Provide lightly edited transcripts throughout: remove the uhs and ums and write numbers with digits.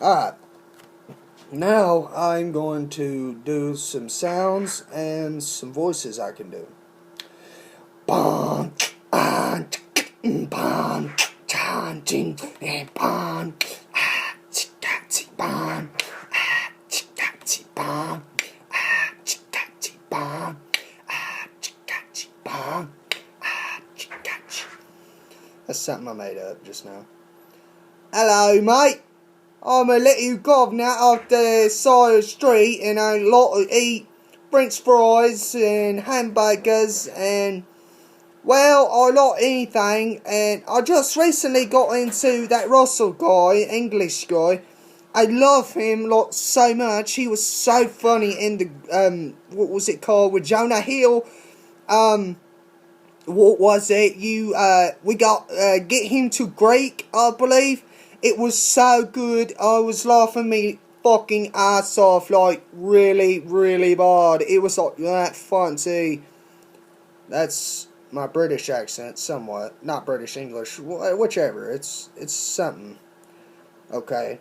Alright, now I'm going to do some sounds and some voices I can do. Bon, bon, bon, chan, ching, and bon, chikachi, bon, chikachi, bon, chikachi, bon, chikachi, bon, chikachi. That's something I made up just now. Hello, mate. I'm a little governor off the side of the street, and I like to eat French fries and hamburgers, and well, I like anything. And I just recently got into that Russell guy, English guy. I love him like so much. He was so funny in the what was it called with Jonah Hill? What was it? We got Get Him to Greek, I believe. It was so good. I was laughing me fucking ass off, like really, really bad. It was like that fun too. That's my British accent, somewhat. Not British English, whichever. It's something. Okay.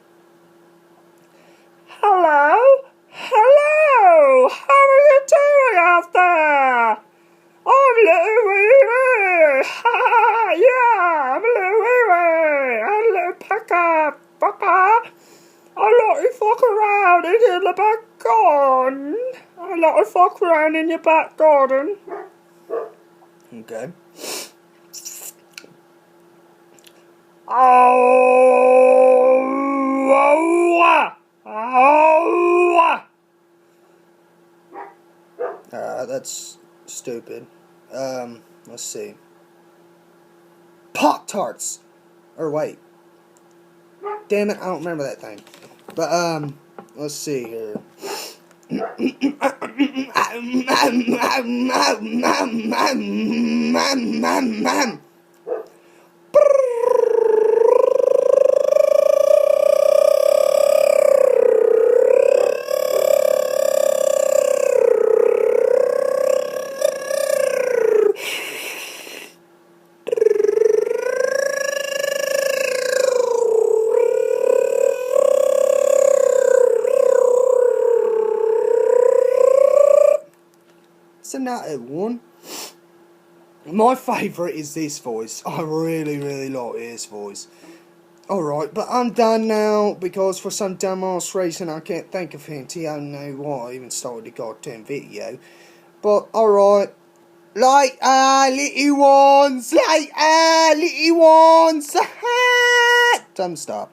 Hello? Hello? How are you doing out there? I'm Little Wee Wee! Ha! Yeah, I'm Little Wee Wee! I'm Little Pecker! Fucker! I like to fuck around in the back garden. I like to fuck around in your back garden. Okay. That's stupid. Let's see. Pop-Tarts! Or wait. Damn it, I don't remember that thing. But, let's see here. So now one. My favourite is this voice. I really, really like this voice. Alright, but I'm done now because for some dumbass reason I can't think of him. I don't know why I even started the goddamn video. But alright. Like, little ones! Like, little ones! Time to stop.